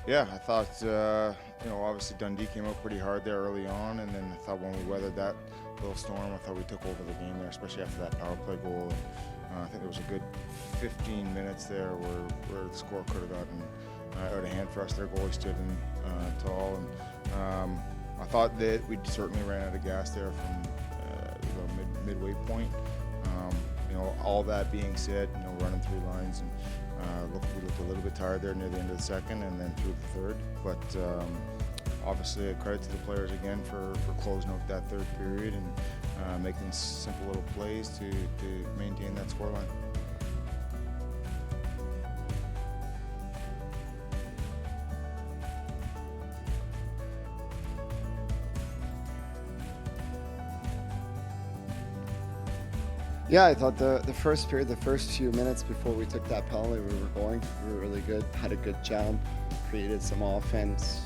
Yeah, I thought, obviously Dundee came out pretty hard there early on, and then I thought when we weathered that little storm, I thought we took over the game there, especially after that power play goal. I think there was a good 15 minutes there where the score could have gotten out of hand for us. Their goalie stood in tall, and I thought that we certainly ran out of gas there from the midway point. All that being said, running through lines, and we looked a little bit tired there near the end of the second and then through the third. But obviously a credit to the players again for closing out that third period and making simple little plays to maintain that scoreline. Yeah, I thought the first period, the first few minutes before we took that penalty, we were really good, had a good jump, created some offense.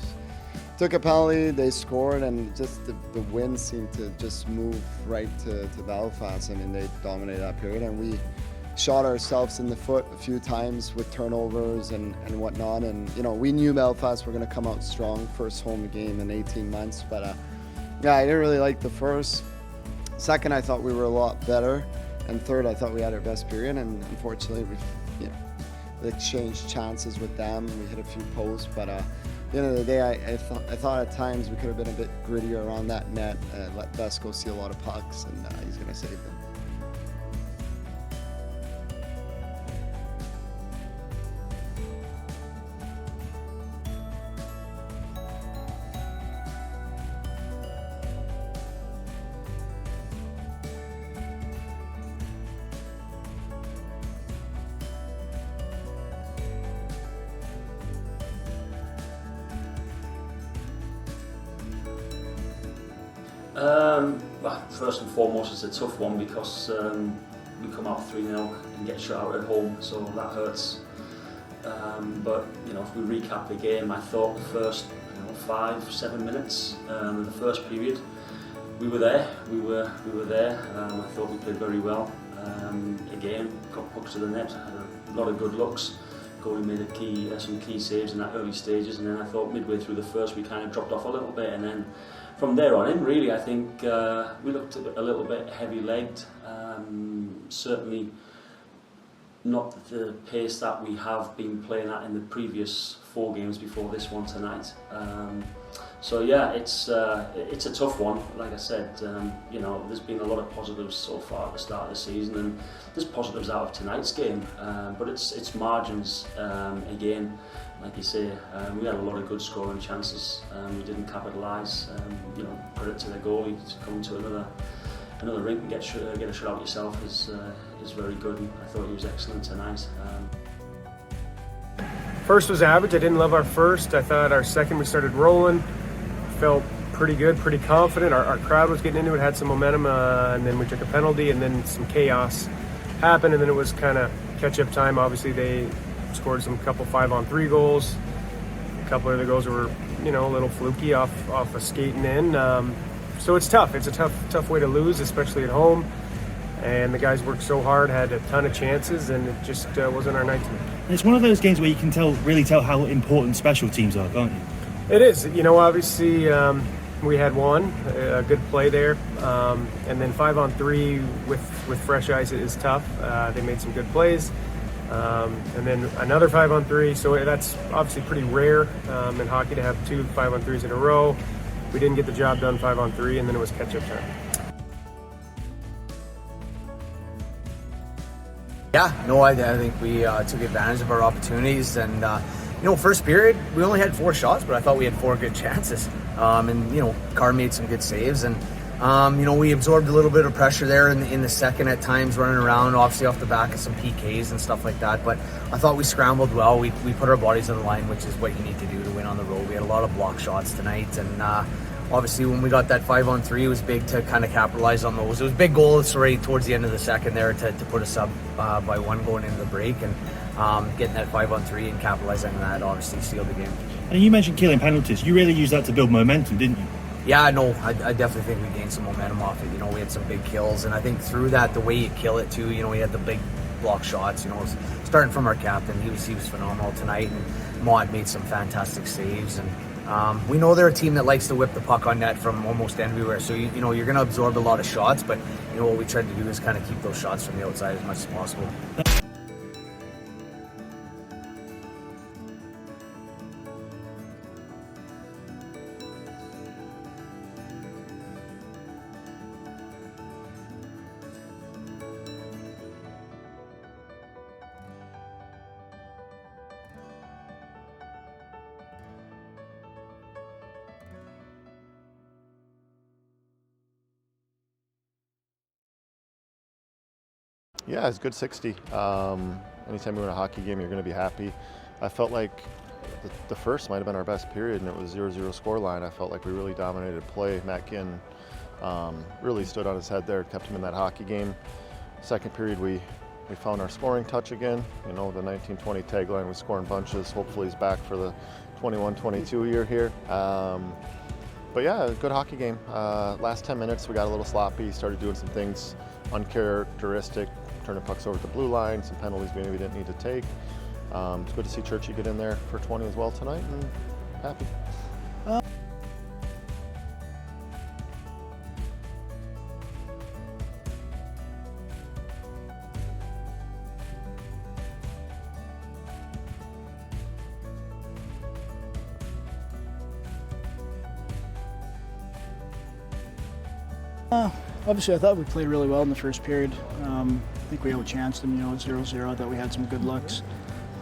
Took a penalty, they scored, and just the wind seemed to just move right to Belfast. I mean, they dominated that period, and we shot ourselves in the foot a few times with turnovers and whatnot. And, we knew Belfast were going to come out strong, first home game in 18 months. But, I didn't really like the first. Second, I thought we were a lot better. And third, I thought we had our best period, and unfortunately, we exchanged chances with them. We hit a few posts, but at the end of the day, I thought at times we could have been a bit grittier around that net, let Vesco see a lot of pucks, and he's going to save them. First and foremost, it's a tough one because we come out 3-0 and get shut out at home, so that hurts. But if we recap the game, I thought the first 5-7 minutes in the first period, we were there. We were there. I thought we played very well. Again, got pucks to the net, had a lot of good looks. Goalie made some key saves in that early stages, and then I thought midway through the first we kind of dropped off a little bit, and then from there on in, really, I think we looked a little bit heavy-legged. Certainly not the pace that we have been playing at in the previous 4 games before this one tonight. So yeah, it's a tough one. Like I said, there's been a lot of positives so far at the start of the season, and there's positives out of tonight's game. But it's margins again. Like you say, we had a lot of good scoring chances. We didn't capitalise. Credit to the goalie to come to another rink and get a shot out yourself is very good. And I thought he was excellent tonight. First was average. I didn't love our first. I thought our second we started rolling. Felt pretty good, pretty confident. Our crowd was getting into it, had some momentum, and then we took a penalty, and then some chaos happened, and then it was kind of catch-up time. Obviously, they scored some couple 5-on-3 goals. A couple of the goals were, a little fluky off a skating in. So it's tough. It's a tough way to lose, especially at home. And the guys worked so hard, had a ton of chances, and it just wasn't our night tonight. It's one of those games where you can really tell how important special teams are, can't you? It is. Obviously, we had a good play there. And then 5-on-3 with fresh ice is tough. They made some good plays. And then another 5-on-3. So that's obviously pretty rare in hockey to have 2 5-on-3s in a row. We didn't get the job done 5-on-3, and then it was catch-up time. Yeah, no, I think we took advantage of our opportunities, and first period we only had 4 shots, but I thought we had 4 good chances. And Carr made some good saves, and we absorbed a little bit of pressure there in the second at times, running around, obviously off the back of some PKs and stuff like that. But I thought we scrambled well. We put our bodies on the line, which is what you need to do to win on the road. We had a lot of block shots tonight, and obviously when we got that 5-on-3, it was big to kind of capitalize on those. It was big goals right towards the end of the second there to put us up by 1 going into the break, and getting that 5-on-3 and capitalizing on that obviously sealed the game. And you mentioned killing penalties. You really used that to build momentum, didn't you? yeah, no, I definitely think we gained some momentum off it. You know, we had some big kills, and I think through that, the way you kill it too, you know, we had the big block shots, you know, starting from our captain, he was phenomenal tonight, and Maud made some fantastic saves, and we know they're a team that likes to whip the puck on net from almost everywhere, so you know, you're going to absorb a lot of shots, but you know, what we tried to do is kind of keep those shots from the outside as much as possible. Yeah, it's good 60. Anytime you win a hockey game, you're going to be happy. I felt like the first might have been our best period, and it was 0-0 scoreline. I felt like we really dominated play. Matt Ginn really stood on his head there, kept him in that hockey game. Second period, we found our scoring touch again. You know, the 1920 tagline, we score in bunches. Hopefully he's back for the 21-22 year here. But yeah, good hockey game. Last 10 minutes, we got a little sloppy, started doing some things uncharacteristic, turning pucks over the blue line, some penalties we maybe didn't need to take. It's good to see Churchy get in there for 20 as well tonight, and happy. Obviously, I thought we played really well in the first period. I think we outchanced them, you know, 0-0. I thought we had some good looks.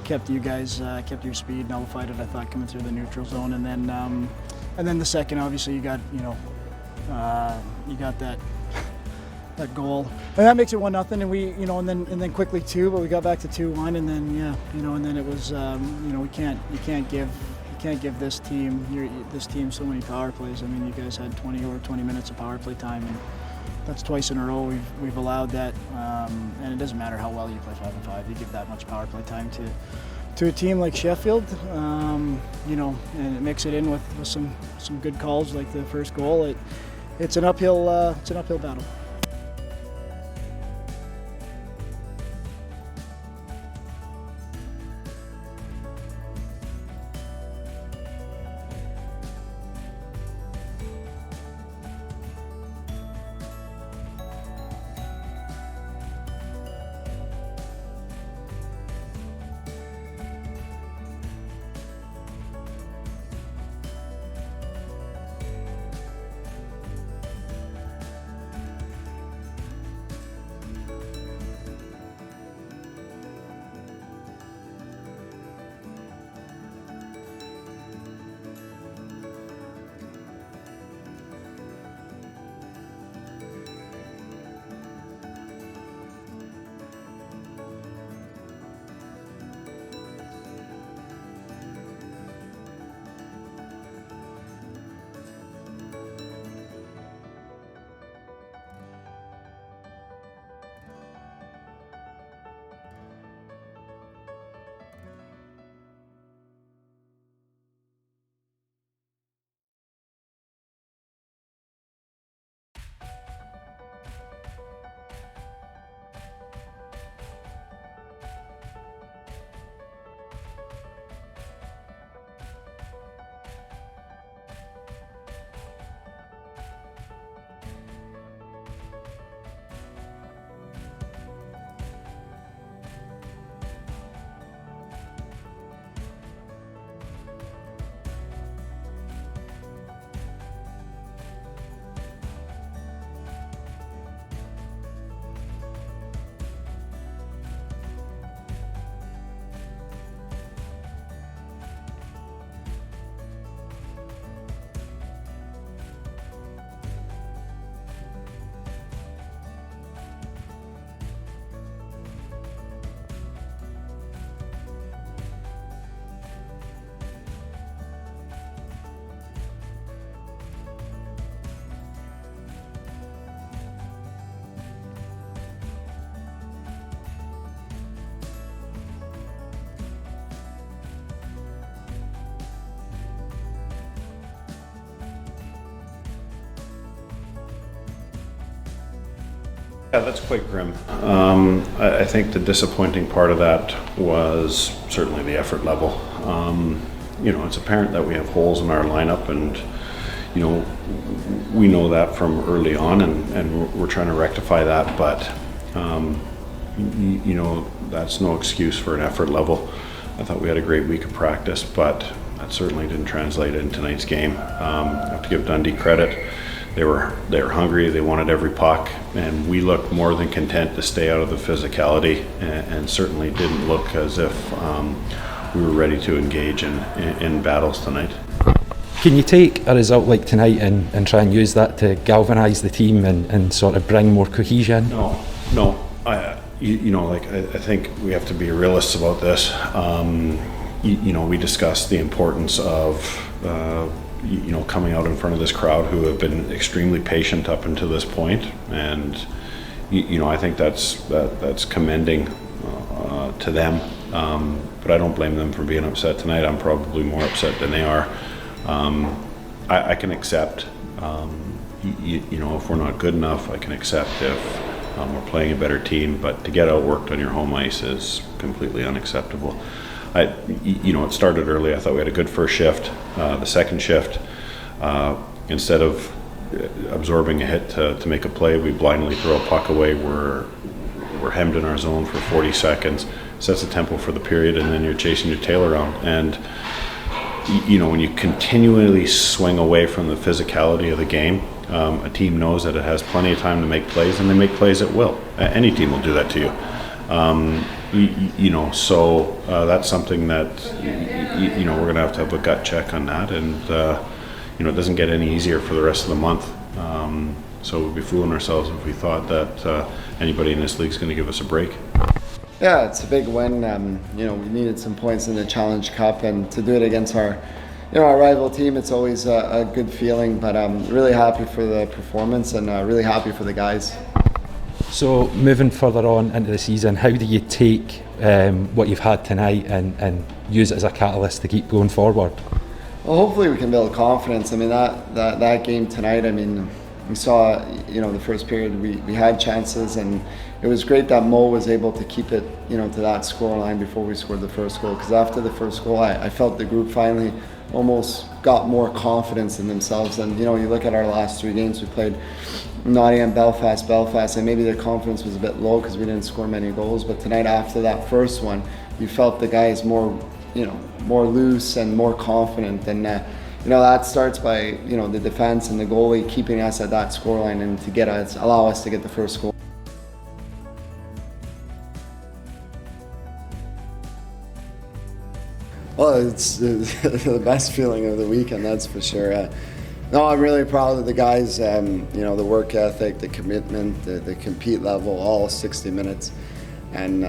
Kept you guys, kept your speed, nullified it, I thought, coming through the neutral zone. And then the second, obviously, you got, you know, you got that that goal. And that makes it 1-0, and we, you know, and then quickly 2, but we got back to 2-1, and then, yeah, you know, and then it was, you know, you can't give this team so many power plays. I mean, you guys had 20 minutes of power play time, and that's twice in a row we've allowed that. And it doesn't matter how well you play 5-on-5. You give that much power play time to a team like Sheffield, you know, and it mix it in with some good calls like the first goal. It's an uphill battle. Yeah, that's quite grim. I think the disappointing part of that was certainly the effort level. It's apparent that we have holes in our lineup, and we know that from early on, and we're trying to rectify that. But that's no excuse for an effort level. I thought we had a great week of practice, but that certainly didn't translate in tonight's game. I have to give Dundee credit. They were hungry. They wanted every puck, and we looked more than content to stay out of the physicality, and certainly didn't look as if we were ready to engage in battles tonight. Can you take a result like tonight and try and use that to galvanise the team and sort of bring more cohesion? No. I think we have to be realists about this. We discussed the importance of coming out in front of this crowd who have been extremely patient up until this point, and I think that's commending to them. But I don't blame them for being upset tonight. I'm probably more upset than they are. I can accept, if we're not good enough. I can accept if we're playing a better team, but to get outworked on your home ice is completely unacceptable. It started early. I thought we had a good first shift. The second shift, instead of absorbing a hit to make a play, we blindly throw a puck away. We're hemmed in our zone for 40 seconds, sets the tempo for the period, and then you're chasing your tail around. And when you continually swing away from the physicality of the game, a team knows that it has plenty of time to make plays, and they make plays at will. Any team will do that to you. So that's something that we're going to have a gut check on that, and it doesn't get any easier for the rest of the month. So we'd be fooling ourselves if we thought that anybody in this league is going to give us a break. Yeah, it's a big win. We needed some points in the Challenge Cup, and to do it against our rival team, it's always a good feeling. But I'm really happy for the performance, and really happy for the guys. So moving further on into the season, how do you take what you've had tonight and use it as a catalyst to keep going forward? Well, hopefully we can build confidence. I mean, that game tonight, we saw, the first period we had chances, and it was great that Mo was able to keep it, to that score line before we scored the first goal. Because after the first goal, I felt the group finally almost got more confidence in themselves. And, you look at our last 3 games, we played Nottingham, Belfast, and maybe their confidence was a bit low because we didn't score many goals. But tonight, after that first one, you felt the guys more loose and more confident. And that starts by the defense and the goalie keeping us at that scoreline and to allow us to get the first goal. Well, it's the best feeling of the weekend, that's for sure. I'm really proud of the guys. The work ethic, the commitment, the compete level, all 60 minutes, and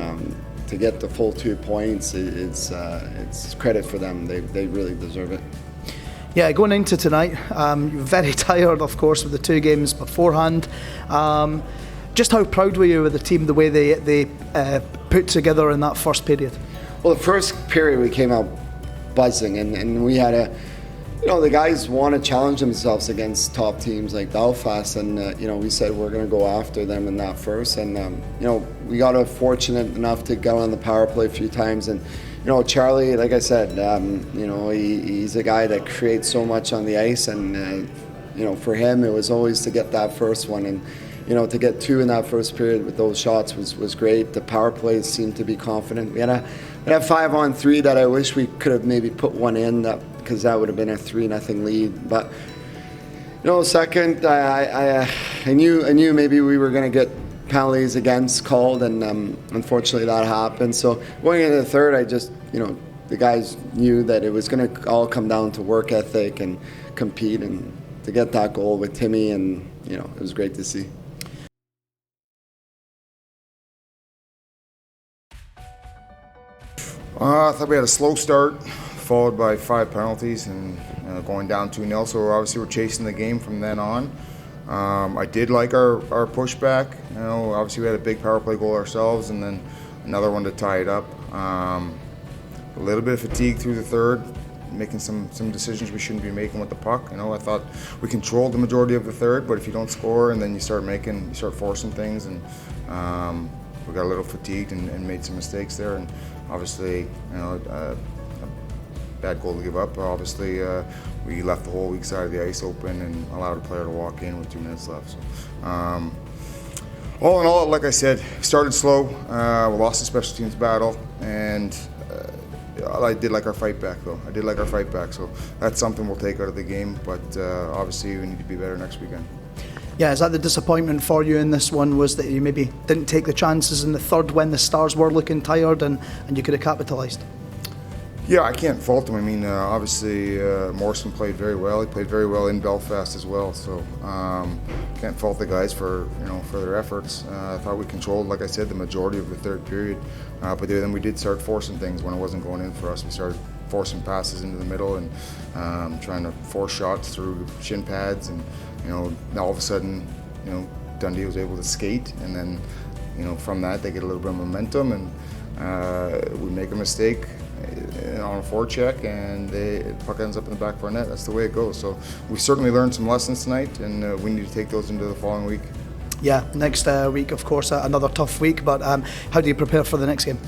to get the full 2 points, it's credit for them. They really deserve it. Yeah, going into tonight, you're very tired, of course, with the 2 games beforehand. Just how proud were you of the team, the way they put together in that first period? Well, the first period we came out buzzing, and we had the guys want to challenge themselves against top teams like Belfast, and we said we're going to go after them in that first, and we got fortunate enough to go on the power play a few times, and Charlie, like I said, he's a guy that creates so much on the ice, and for him it was always to get that first one, and to get 2 in that first period with those shots was great. The power plays seemed to be confident. We had a 5-on-3 that I wish we could have maybe put one in, because that would have been a 3-0 lead. But second, I knew maybe we were going to get penalties against called, and unfortunately that happened. So going into the third, I just the guys knew that it was going to all come down to work ethic and compete, and to get that goal with Timmy, and it was great to see. I thought we had a slow start, followed by 5 penalties, and going down 2-0. So obviously we're chasing the game from then on. I did like our pushback. Obviously we had a big power play goal ourselves, and then another one to tie it up. A little bit of fatigue through the third. making some decisions we shouldn't be making with the puck. You know, I thought we controlled the majority of the third, but if you don't score and then you start forcing things, and we got a little fatigued and made some mistakes there. And obviously, you know, a bad goal to give up. Obviously, we left the whole weak side of the ice open and allowed a player to walk in with 2 minutes left. So, all in all, like I said, started slow. We lost the special teams battle, and I did like our fight back, though. I did like our fight back, so that's something we'll take out of the game. But obviously, we need to be better next weekend. Yeah, is that the disappointment for you in this one, was that you maybe didn't take the chances in the third when the Stars were looking tired and you could have capitalised? Yeah, I can't fault him. I mean, obviously, Morrison played very well. He played very well in Belfast as well. So can't fault the guys for their efforts. I thought we controlled, like I said, the majority of the third period. But then we did start forcing things when it wasn't going in for us. We started forcing passes into the middle and trying to force shots through shin pads. And now all of a sudden, Dundee was able to skate, and then from that they get a little bit of momentum, and we make a mistake on a forecheck, and the puck ends up in the back of our net. That's the way it goes. So we certainly learned some lessons tonight, and we need to take those into the following week. Yeah, next week, of course, another tough week, but how do you prepare for the next game?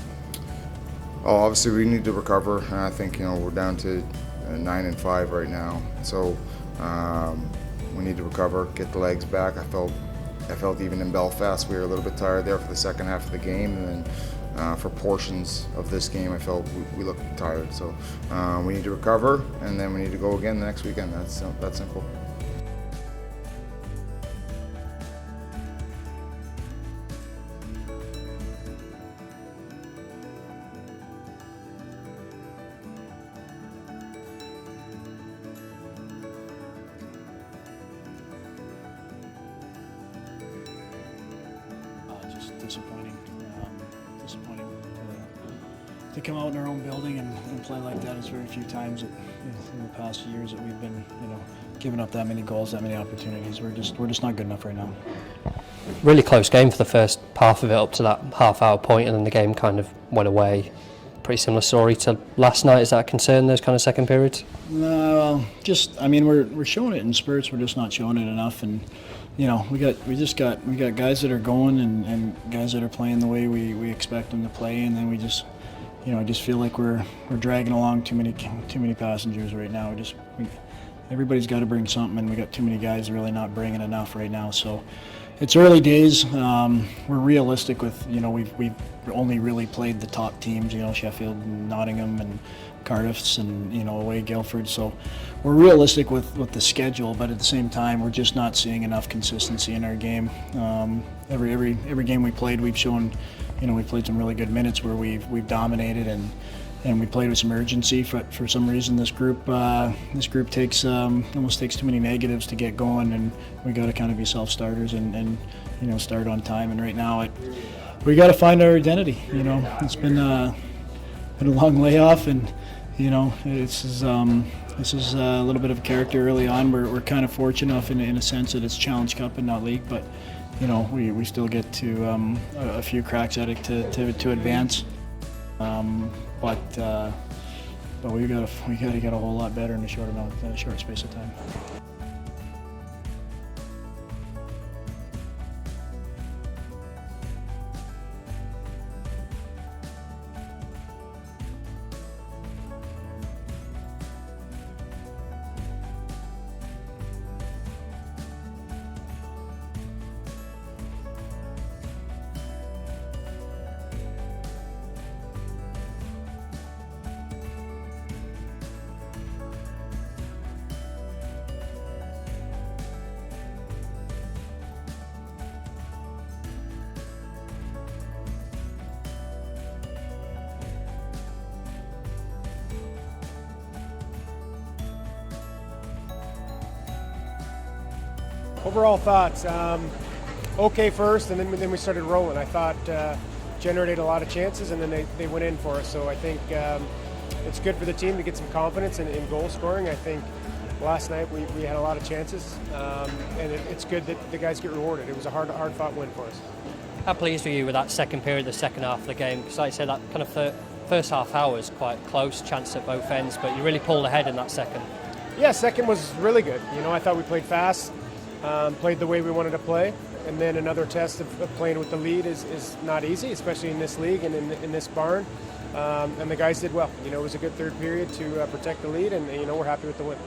Oh, obviously we need to recover. I think we're down to 9-5 right now, so we need to recover, get the legs back. I felt even in Belfast we were a little bit tired there for the second half of the game, and then for portions of this game I felt we looked tired. So we need to recover, and then we need to go again the next weekend. That's simple. Disappointing to come out in our own building and play like that. It's very few times in the past years that we've been, giving up that many goals, that many opportunities. We're just not good enough right now. Really close game for the first half of it, up to that half-hour point, and then the game kind of went away. Pretty similar story to last night. Is that a concern, those kind of second periods? No, we're showing it in spurts. We're just not showing it enough, and we got guys that are going and guys that are playing the way we expect them to play, and then we just, I just feel like we're dragging along too many passengers right now. Everybody's got to bring something, and we got too many guys really not bringing enough right now. So it's early days. We're realistic with, we've only really played the top teams, Sheffield and Nottingham and Cardiff's and, away Guildford. So we're realistic with the schedule, but at the same time, we're just not seeing enough consistency in our game. Every game we played, we've shown, we played some really good minutes where we've dominated and we played with some urgency. For some reason, this group takes almost takes too many negatives to get going, and we got to kind of be self-starters and start on time. And right now, we got to find our identity. It's been a long layoff, and this is a little bit of a character early on. We're kind of fortunate enough in a sense that it's Challenge Cup and not League, but we still get to a few cracks at it to advance. But we got to get a whole lot better in a short space of time. Overall thoughts, okay first, and then we started rolling. I thought generated a lot of chances, and then they went in for us. So I think it's good for the team to get some confidence in goal scoring. I think last night we had a lot of chances, and it's good that the guys get rewarded. It was a hard-fought win for us. How pleased were you with that second period, the second half of the game? Because like I said, that kind of first half hour was quite close, chance at both ends, but you really pulled ahead in that second. Yeah, second was really good. You know, I thought we played fast, played the way we wanted to play, and then another test of playing with the lead is not easy, especially in this league and in this barn. And the guys did well. You know, it was a good third period to protect the lead, and you know, we're happy with the win.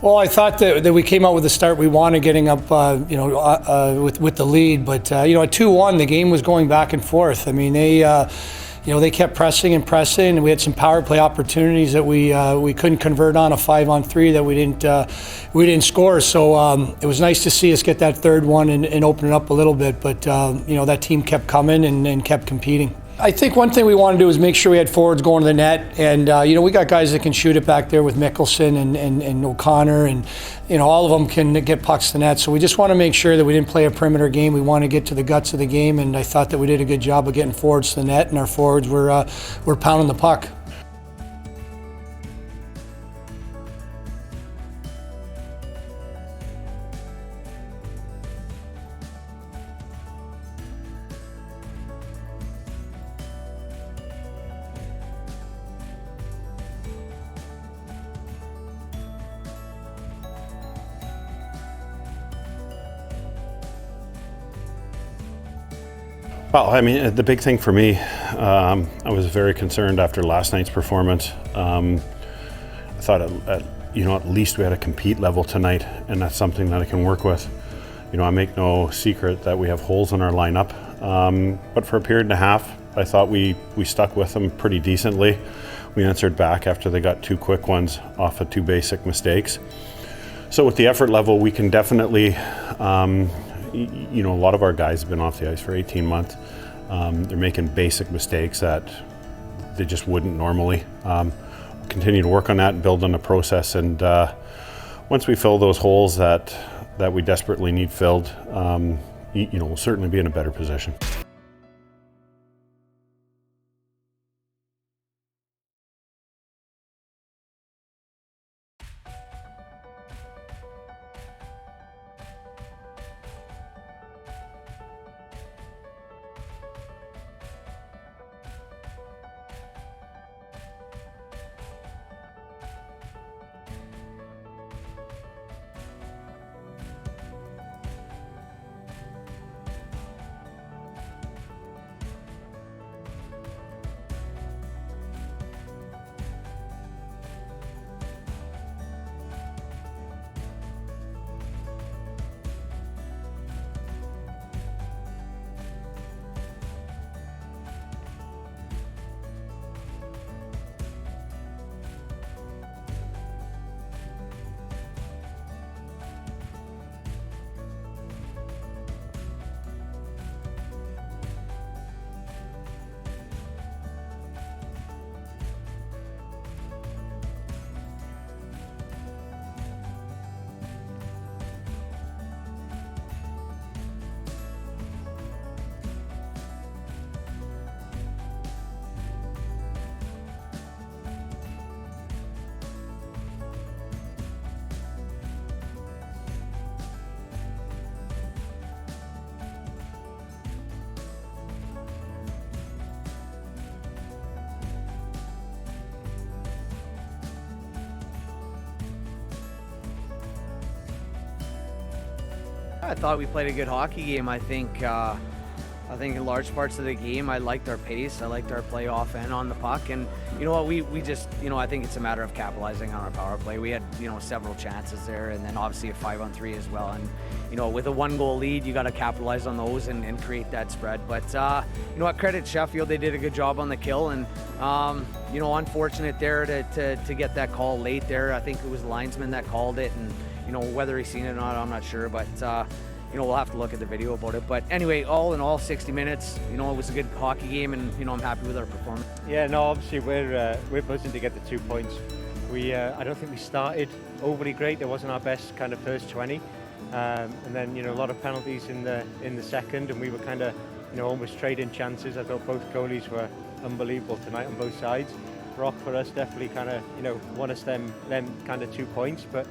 Well, I thought that we came out with the start we wanted, getting up, with the lead. But at 2-1, the game was going back and forth. I mean, they kept pressing and pressing, and we had some power play opportunities that we couldn't convert on, a 5-on-3 that we didn't score. So it was nice to see us get that third one and open it up a little bit. But that team kept coming and kept competing. I think one thing we want to do is make sure we had forwards going to the net, and we got guys that can shoot it back there with Mickelson and O'Connor, and all of them can get pucks to the net. So we just want to make sure that we didn't play a perimeter game. We want to get to the guts of the game, and I thought that we did a good job of getting forwards to the net, and our forwards were pounding the puck. Well, I mean, the big thing for me, I was very concerned after last night's performance. I thought at least we had a compete level tonight, and that's something that I can work with. I make no secret that we have holes in our lineup, but for a period and a half, I thought we stuck with them pretty decently. We answered back after they got two quick ones off of two basic mistakes. So with the effort level, we can definitely a lot of our guys have been off the ice for 18 months. They're making basic mistakes that they just wouldn't normally. We'll continue to work on that and build on the process. And once we fill those holes that we desperately need filled, we'll certainly be in a better position. I thought we played a good hockey game. I think in large parts of the game, I liked our pace. I liked our play off and on the puck. And you know what, we just, I think it's a matter of capitalizing on our power play. We had, several chances there, and then obviously a 5-on-3 as well. And, with a 1-goal lead, you got to capitalize on those and create that spread. But, credit Sheffield, they did a good job on the kill. And, unfortunate there to get that call late there. I think it was the linesman that called it. And, whether he's seen it or not, I'm not sure. But, we'll have to look at the video about it. But anyway, all in all, 60 minutes, it was a good hockey game, and, I'm happy with our performance. Yeah, no, obviously we're buzzing to get the 2 points. I don't think we started overly great. There wasn't our best kind of first 20. And then, a lot of penalties in the second, and we were kind of, almost trading chances. I thought both goalies were unbelievable tonight on both sides. Brock, for us, definitely kind of, won us them kind of 2 points. But,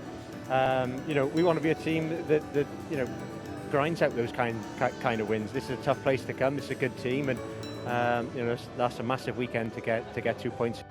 we want to be a team that grinds out those kind of wins. This is a tough place to come. This is a good team, and that's a massive weekend to get 2 points.